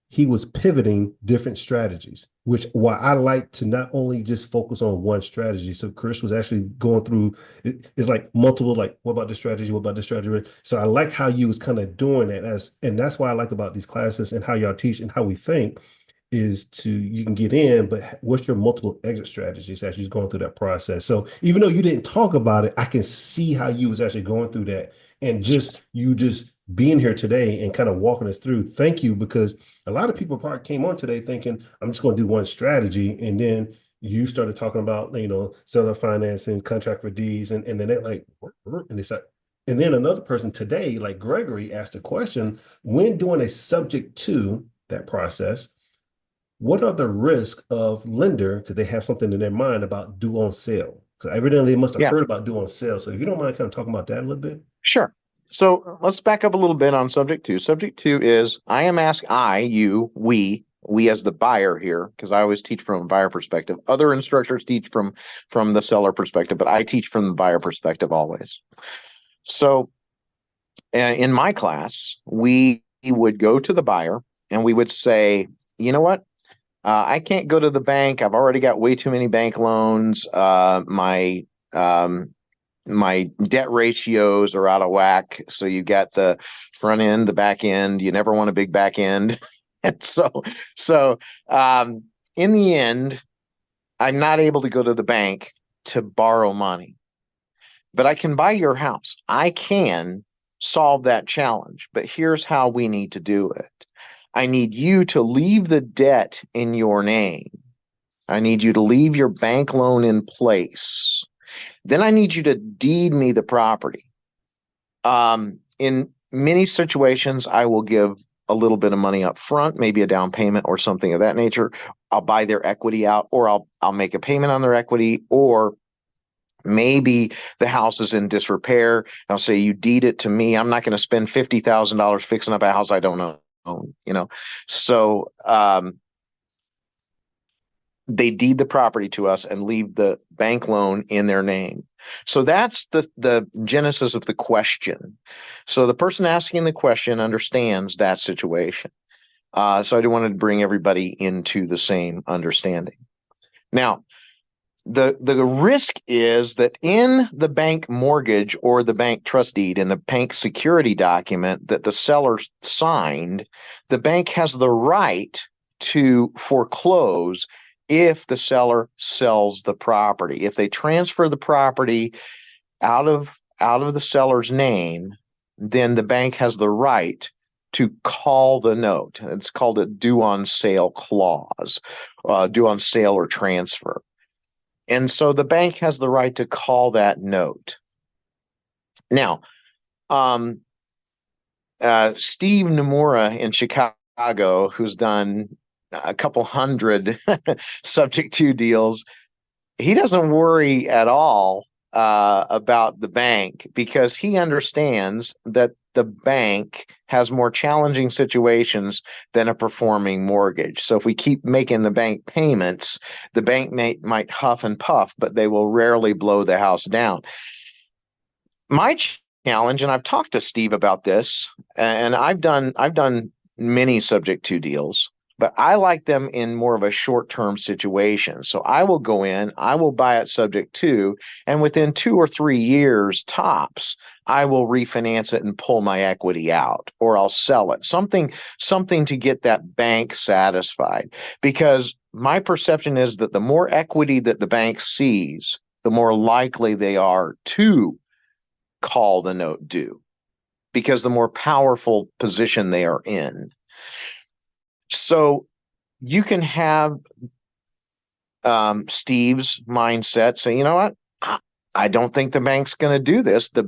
he was pivoting different strategies, which why I like to not only just focus on one strategy. So Chris was actually going through, it's like multiple, like, what about this strategy? What about this strategy? So I like how you was kind of doing it and that's why I like about these classes and how y'all teach and how we think, is to you can get in, but what's your multiple exit strategies as you're going through that process? So even though you didn't talk about it, I can see how you was actually going through that, and just being here today and kind of walking us through. Thank you, because a lot of people probably came on today thinking I'm just going to do one strategy, and then you started talking about seller financing, contract for deeds, and then they're like, and they start. And then another person today, like Gregory, asked a question when doing a subject to that process, what are the risks of lender because they have something in their mind about due on sale? So evidently they must have Yeah, heard about due on sale. So if you don't mind kind of talking about that a little bit. sure. So let's back up a little bit on subject two. Subject two is I am asked, we as the buyer here, because I always teach from a buyer perspective. Other instructors teach from the seller perspective, but I teach from the buyer perspective always. So in my class, we would go to the buyer and we would say, you know what? I can't go to the bank. I've already got way too many bank loans. My debt ratios are out of whack. So you got the front end, the back end. You never want a big back end. And so in the end, I'm not able to go to the bank to borrow money, but I can buy your house. I can solve that challenge. But here's how we need to do it. I need you to leave the debt in your name. I need you to leave your bank loan in place. Then I need you to deed me the property. In many situations, I will give a little bit of money up front, maybe a down payment or something of that nature. I'll buy their equity out, or I'll make a payment on their equity, or maybe the house is in disrepair. I'll say, you deed it to me. I'm not going to spend $50,000 fixing up a house I don't own. So they deed the property to us and leave the bank loan in their name. So that's the genesis of the question. So the person asking the question understands that situation. So I wanted to bring everybody into the same understanding. Now, the risk is that in the bank mortgage or the bank trust deed, in the bank security document that the seller signed, the bank has the right to foreclose if the seller sells the property. If they transfer the property out of the seller's name, then the bank has the right to call the note. It's called a due on sale clause, due on sale or transfer. And so the bank has the right to call that note. Now, Steve Nomura in Chicago, who's done a couple hundred subject to deals, he doesn't worry at all about the bank because he understands that the bank has more challenging situations than a performing mortgage. So if we keep making the bank payments, the bank might huff and puff, but they will rarely blow the house down. My challenge, and I've talked to Steve about this, and I've done many subject to deals, but I like them in more of a short-term situation. So I will go in, I will buy it subject to, and within 2 or 3 years tops, I will refinance it and pull my equity out, or I'll sell it. Something to get that bank satisfied. Because my perception is that the more equity that the bank sees, the more likely they are to call the note due, because the more powerful position they are in. So you can have Steve's mindset say, you know what? I don't think the bank's going to do this. The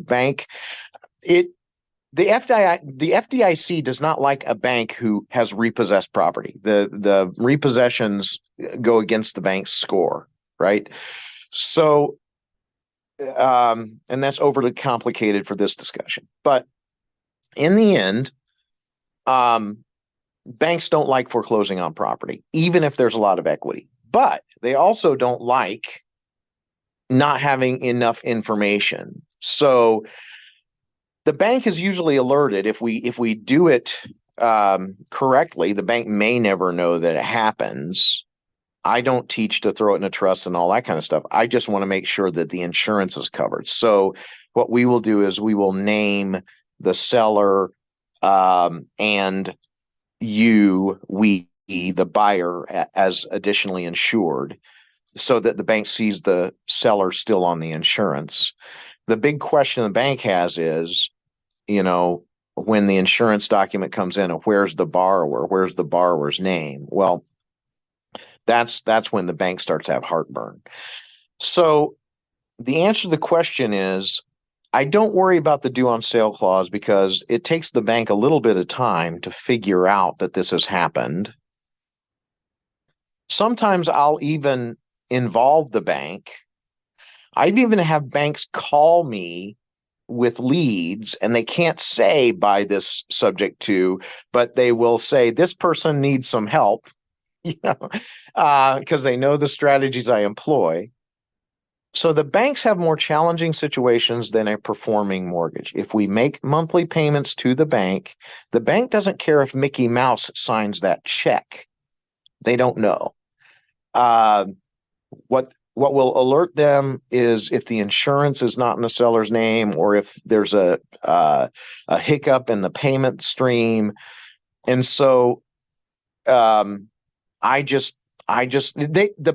FDIC does not like a bank who has repossessed property. The repossessions go against the bank's score, right? So, and that's overly complicated for this discussion. But in the end, banks don't like foreclosing on property, even if there's a lot of equity. But they also don't like not having enough information. So the bank is usually alerted if we do it correctly. The bank may never know that it happens. I don't teach to throw it in a trust and all that kind of stuff. I just want to make sure that the insurance is covered. So what we will do is we will name the seller and we the buyer as additionally insured so that the bank sees the seller still on the insurance. The big question the bank has is, when the insurance document comes in, where's the borrower? Where's the borrower's name? Well, that's when the bank starts to have heartburn. So the answer to the question is, I don't worry about the due on sale clause because it takes the bank a little bit of time to figure out that this has happened. Sometimes I'll even involve the bank. I've even have banks call me with leads and they can't say buy this subject to, but they will say this person needs some help, because they know the strategies I employ. So the banks have more challenging situations than a performing mortgage. If we make monthly payments to the bank doesn't care if Mickey Mouse signs that check. They don't know. What will alert them is if the insurance is not in the seller's name or if there's a hiccup in the payment stream. And so the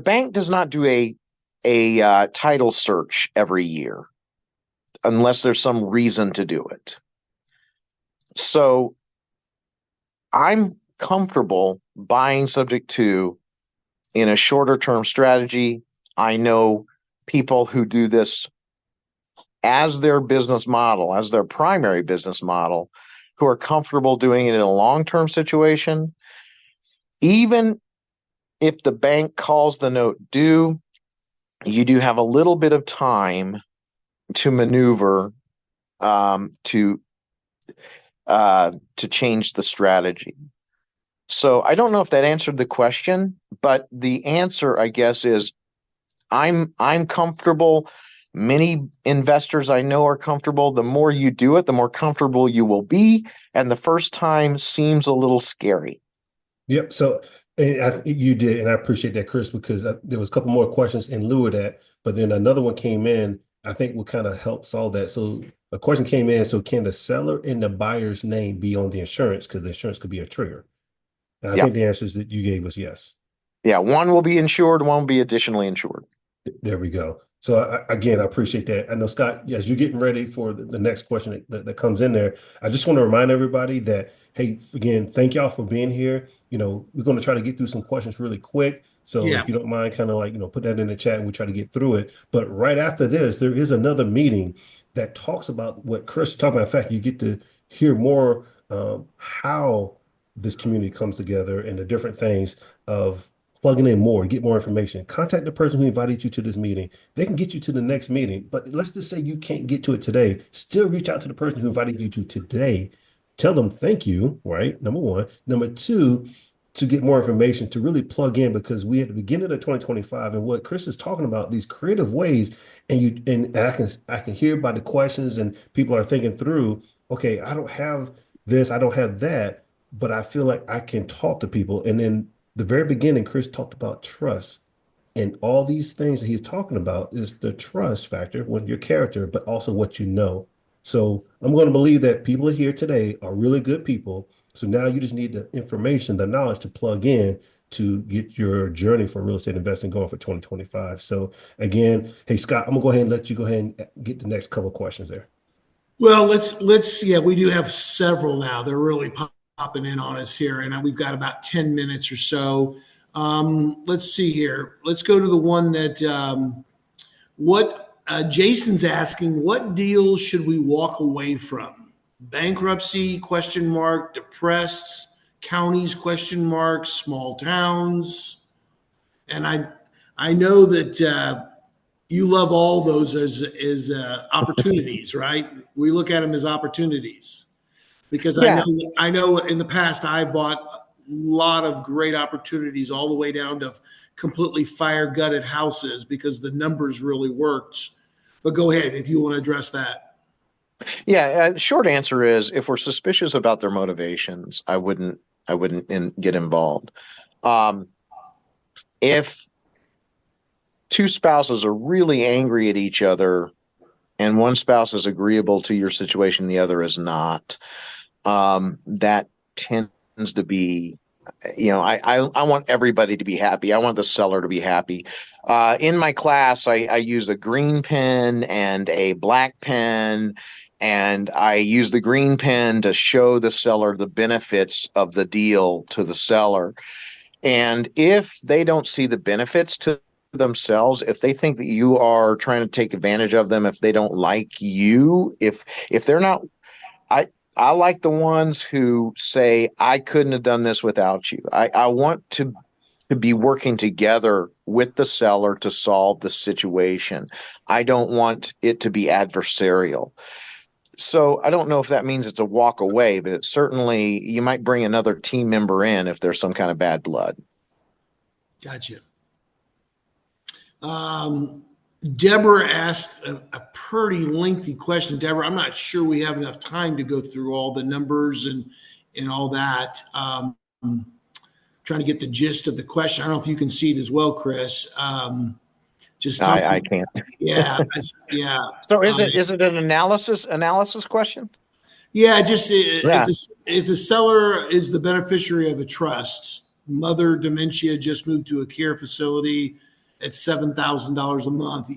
bank does not do a title search every year unless there's some reason to do it. So I'm comfortable buying subject to in a shorter term strategy. I know people who do this as their business model, as their primary business model, who are comfortable doing it in a long-term situation. Even if the bank calls the note due, you do have a little bit of time to maneuver to change the strategy. So I don't know if that answered the question, but the answer, I guess, is I'm comfortable. Many investors I know are comfortable. The more you do it, the more comfortable you will be. And the first time seems a little scary. Yep. So and you did, and I appreciate that, Chris, because there was a couple more questions in lieu of that, but then another one came in. I think will kind of help solve that. So a question came in. So can the seller and the buyer's name be on the insurance? Because the insurance could be a trigger. And I Yeah. think the answers that you gave was yes. Yeah. One will be insured, one will be additionally insured. There we go. So again, I appreciate that. I know, Scott, as you're getting ready for the next question that comes in there, I just want to remind everybody that, hey, again, thank y'all for being here. We're going to try to get through some questions really quick. So Yeah. if you don't mind, kind of like, put that in the chat and we try to get through it. But right after this, there is another meeting that talks about what Chris is talking about. In fact, you get to hear more how this community comes together and the different things of plugging in more, get more information. Contact the person who invited you to this meeting. They can get you to the next meeting. But let's just say you can't get to it today. Still reach out to the person who invited you to today. Tell them thank you, right? Number one. Number two, to get more information, to really plug in, because we at the beginning of 2025 and what Chris is talking about, these creative ways, and I can hear by the questions and people are thinking through, okay, I don't have this, I don't have that, but I feel like I can talk to people. And then the very beginning, Chris talked about trust. And all these things that he's talking about is the trust factor with your character, but also what you know. So I'm going to believe that people here today are really good people. So now you just need the information, the knowledge to plug in to get your journey for real estate investing going for 2025. So again, hey Scott, I'm gonna go ahead and let you go ahead and get the next couple of questions there. Well, yeah, we do have several now. They're really popping in on us here, and we've got about 10 minutes or so. Let's see here. Let's go to the one that what Jason's asking: what deals should we walk away from? Bankruptcy? Question mark. Depressed counties? Question mark. Small towns? And I know that you love all those as opportunities, right? We look at them as opportunities because Yeah. I know in the past I bought a lot of great opportunities all the way down to completely fire gutted houses because the numbers really worked. But go ahead if you want to address that. Yeah. Short answer is if we're suspicious about their motivations, I wouldn't get involved. Um, if two spouses are really angry at each other and one spouse is agreeable to your situation, the other is not, that tends to be I want everybody to be happy. I want the seller to be happy. In my class, I used a green pen and a black pen, and I use the green pen to show the seller the benefits of the deal to the seller. And if they don't see the benefits to themselves, if they think that you are trying to take advantage of them, if they don't like you, if they're not, I I like the ones who say, I couldn't have done this without you. I want to be working together with the seller to solve the situation. I don't want it to be adversarial. So I don't know if that means it's a walk away, but it's certainly you might bring another team member in if there's some kind of bad blood. Gotcha. Deborah asked a pretty lengthy question. Deborah, I'm not sure we have enough time to go through all the numbers and all that. Trying to get the gist of the question. I don't know if you can see it as well, Chris. Just tell I me. can't. Yeah, yeah. So is it an analysis question? Yeah, just Yeah. if the seller is the beneficiary of a trust, mother dementia just moved to a care facility at $7,000 a month,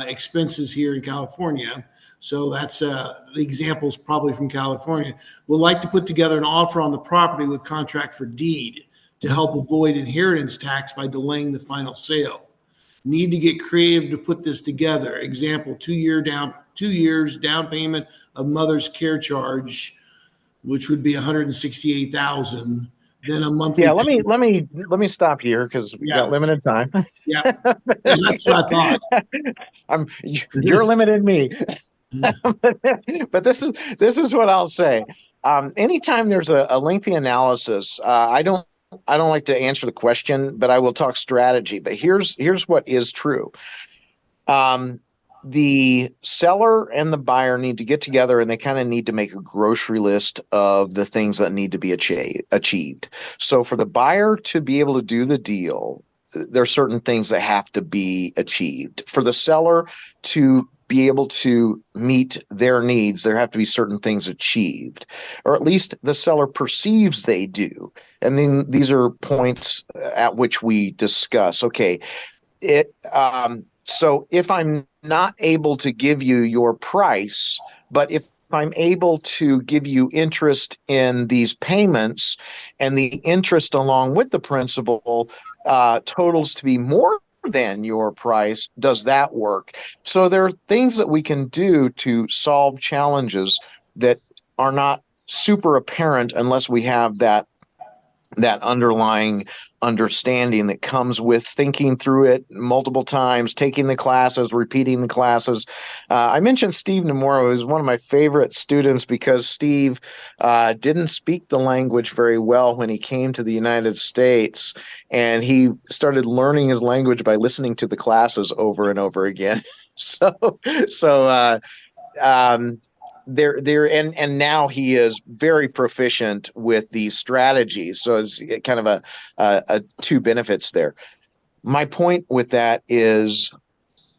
expenses here in California. So that's the examples probably from California. Would like to put together an offer on the property with contract for deed to help avoid inheritance tax by delaying the final sale. Need to get creative to put this together. Example: 2 years down payment of mother's care charge, which would be 168,000. Then a monthly Yeah, let me payment. let me stop here because we got Yeah, limited time. yeah, that's what I thought. You're limiting me. But this is what I'll say. Anytime there's a lengthy analysis, I don't like to answer the question, but I will talk strategy. But here's what is true. Um, the seller and the buyer need to get together and they kind of need to make a grocery list of the things that need to be achieved. So for the buyer to be able to do the deal, there are certain things that have to be achieved. For the seller to be able to meet their needs, there have to be certain things achieved, or at least the seller perceives they do. And then these are points at which we discuss. Okay, so if I'm not able to give you your price, but if I'm able to give you interest in these payments and the interest along with the principal totals to be more than your price, does that work? So there are things that we can do to solve challenges that are not super apparent unless we have that underlying understanding that comes with thinking through it multiple times, taking the classes, repeating the classes. I mentioned Steve Nomura, who's one of my favorite students because Steve didn't speak the language very well when he came to the United States, and he started learning his language by listening to the classes over and over again. So um, there and now he is very proficient with these strategies, so it's kind of a two benefits there. My point with that is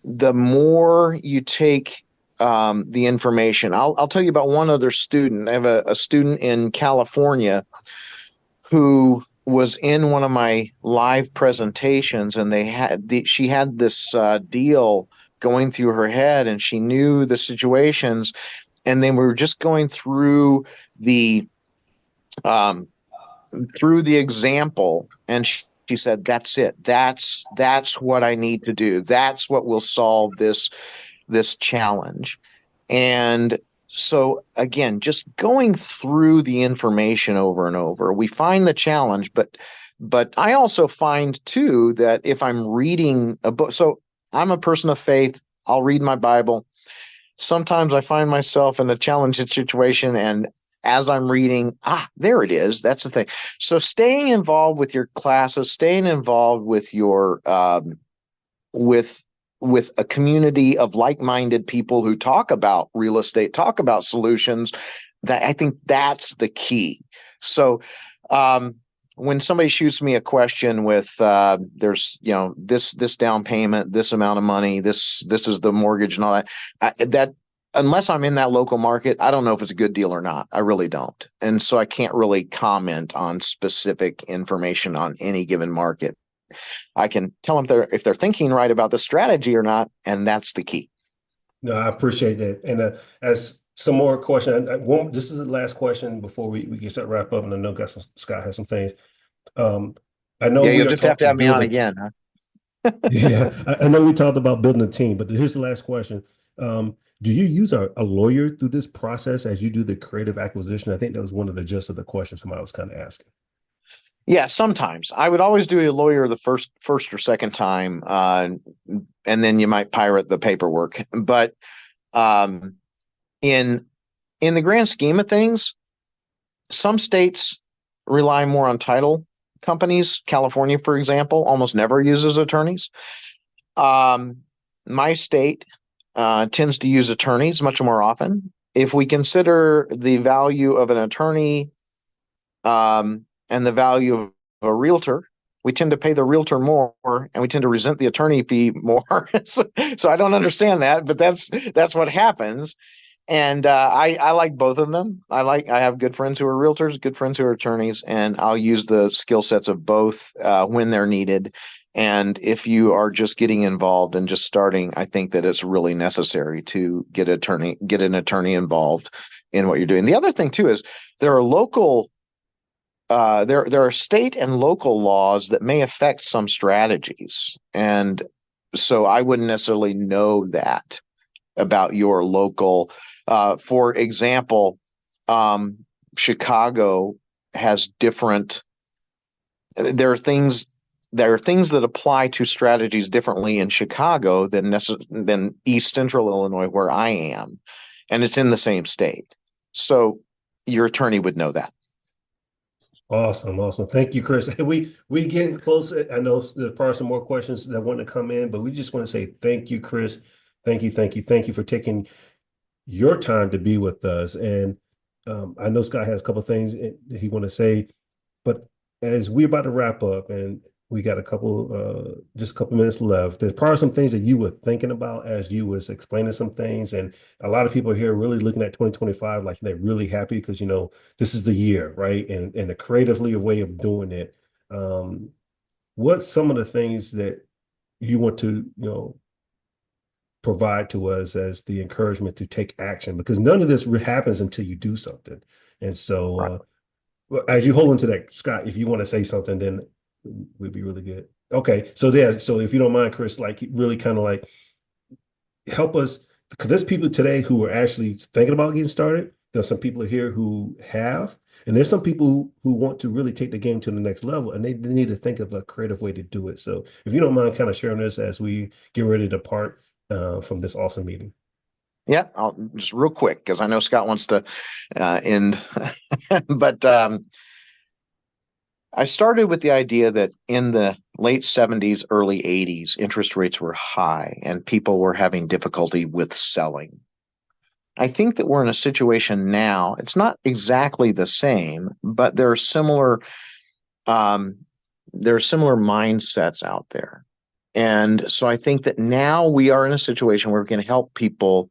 the more you take the information, I'll tell you about one other student. I have a student in California who was in one of my live presentations, and she had this deal going through her head, and she knew the situations, and then we were just going the um, through the example, and she said, "That's it. That's what I need to do. That's what will solve this challenge." And so again, just going through the information over and over, we find the challenge, but I also find too that if I'm reading a book, so I'm a person of faith, I'll read my Bible. Sometimes I find myself in a challenging situation, and as I'm reading, there it is. That's the thing. So staying involved with your classes, staying involved with your with a community of like-minded people who talk about real estate, talk about solutions, that I think that's the key. So when somebody shoots me a question with there's this down payment, this amount of money, this is the mortgage and all that, unless I'm in that local market, I don't know if it's a good deal or not. I really don't. And so I can't really comment on specific information on any given market. I can tell them if they're thinking right about the strategy or not, and that's the key. No, I appreciate that. And as some more question, this is the last question before we can start wrap up. And I know Scott has some things. Um, I know Yeah, we you'll are just have taught to to have me build on a again, huh? yeah. I know we talked about building a team, but here's the last question. Do you use a lawyer through this process as you do the creative acquisition? I think that was one of the gist of the questions somebody was kind of asking. Yeah, sometimes I would always do a lawyer the first or second time, and then you might pirate the paperwork. But um, in in the grand scheme of things, some states rely more on title companies. California, for example, almost never uses attorneys. Um, my state tends to use attorneys much more often. If we consider the value of an attorney and the value of a realtor, we tend to pay the realtor more and we tend to resent the attorney fee more. So I don't understand that, but that's what happens. And I like both of them. I have good friends who are realtors, good friends who are attorneys, and I'll use the skill sets of both when they're needed. And if you are just getting involved and just starting, I think that it's really necessary to get an attorney involved in what you're doing. The other thing too is there are there are state and local laws that may affect some strategies, and so I wouldn't necessarily know that about your local. For example, um, Chicago has different. There are things. There are things that apply to strategies differently in Chicago than East Central Illinois, where I am, and it's in the same state. So your attorney would know that. Awesome, awesome. Thank you, Chris. We getting close. I know there's probably some more questions that want to come in, but we just want to say thank you, Chris. Thank you for taking your time to be with us. And I know Scott has a couple of things he want to say, but as we're about to wrap up and we got just a couple minutes left, there's probably some things that you were thinking about as you was explaining some things. And a lot of people here really looking at 2025 like they're really happy because, this is the year, right? And a creatively a way of doing it. Um, what's some of the things that you want to, provide to us as the encouragement to take action because none of this happens until you do something. And so, Right. well, as you hold into that, Scott, if you want to say something, then we'd be really good. Okay, so so if you don't mind, Chris, like really kind of like help us because there's people today who are actually thinking about getting started. There's some people here who have, and there's some people who want to really take the game to the next level, and they need to think of a creative way to do it. So if you don't mind kind of sharing this as we get ready to part from this awesome meeting. Yeah, I'll just real quick because I know Scott wants to end, but I started with the idea that in the late 70s, early 80s, interest rates were high and people were having difficulty with selling. I think that we're in a situation now. It's not exactly the same, but um, there are similar mindsets out there. And so I think that now we are in a situation where we can help people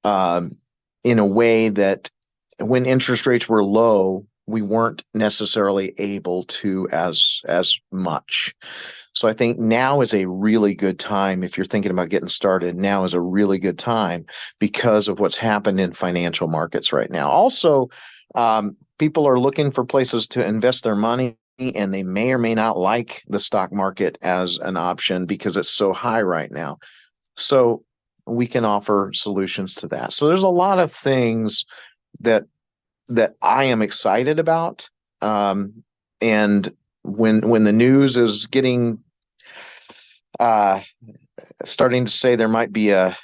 um, in a way that when interest rates were low, we weren't necessarily able to as much. So I think now is a really good time if you're thinking about getting started. Now is a really good time because of what's happened in financial markets right now. Also, people are looking for places to invest their money. And they may or may not like the stock market as an option because it's so high right now. So we can offer solutions to that. So there's a lot of things that I am excited about. And when the news is getting uh, starting to say there might be a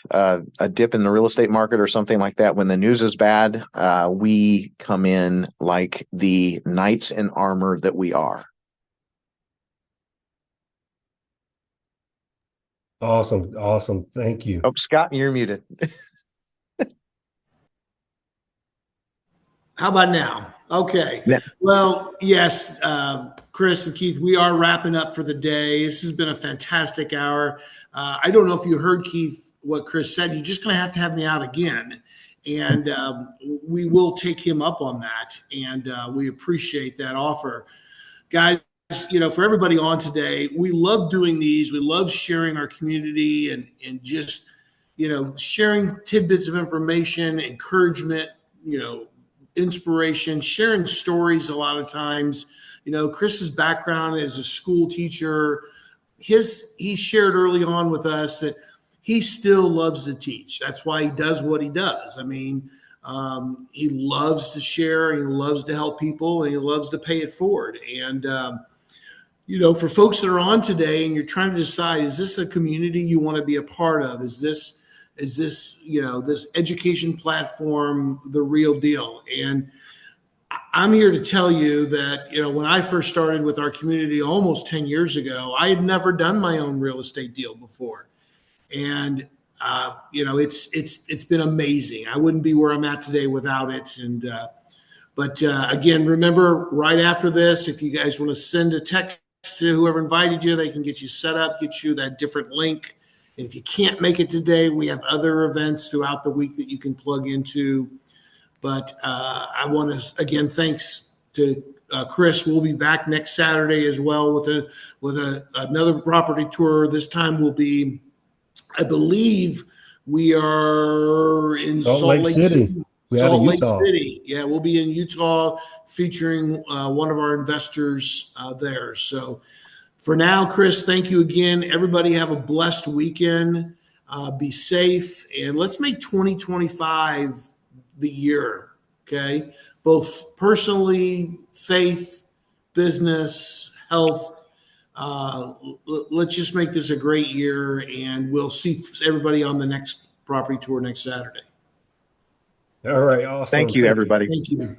dip in the real estate market or something like that, when the news is bad, we come in like the knights in armor that we are. Awesome, awesome. Thank you. Oh, Scott, you're muted. How about now? Okay. Yeah. Well, yes, Chris and Keith, we are wrapping up for the day. This has been a fantastic hour. I don't know if you heard Keith what Chris said, you're just going to have me out again. And we will take him up on that. And we appreciate that offer. Guys, for everybody on today, we love doing these. We love sharing our community and just, sharing tidbits of information, encouragement, inspiration, sharing stories a lot of times. Chris's background as a school teacher, he shared early on with us that he still loves to teach. That's why he does what he does. I mean, he loves to share, and he loves to help people, and he loves to pay it forward. And, for folks that are on today and you're trying to decide, is this a community you want to be a part of? Is this, this education platform the real deal? And I'm here to tell you that, when I first started with our community almost 10 years ago, I had never done my own real estate deal before. And, it's been amazing. I wouldn't be where I'm at today without it. And, but again, remember, right after this, if you guys want to send a text to whoever invited you, they can get you set up, get you that different link. And if you can't make it today, we have other events throughout the week that you can plug into. But I want to, again, thanks to Chris. We'll be back next Saturday as well with another property tour. This time will be, I believe we are in Salt Lake City. Salt Lake City. Yeah, we'll be in Utah featuring one of our investors there. So for now, Chris, thank you again. Everybody have a blessed weekend. Be safe. And let's make 2025 the year, okay? Both personally, faith, business, health. Let's just make this a great year, and we'll see everybody on the next property tour next Saturday. All right, awesome. Thank you, everybody. Thank you.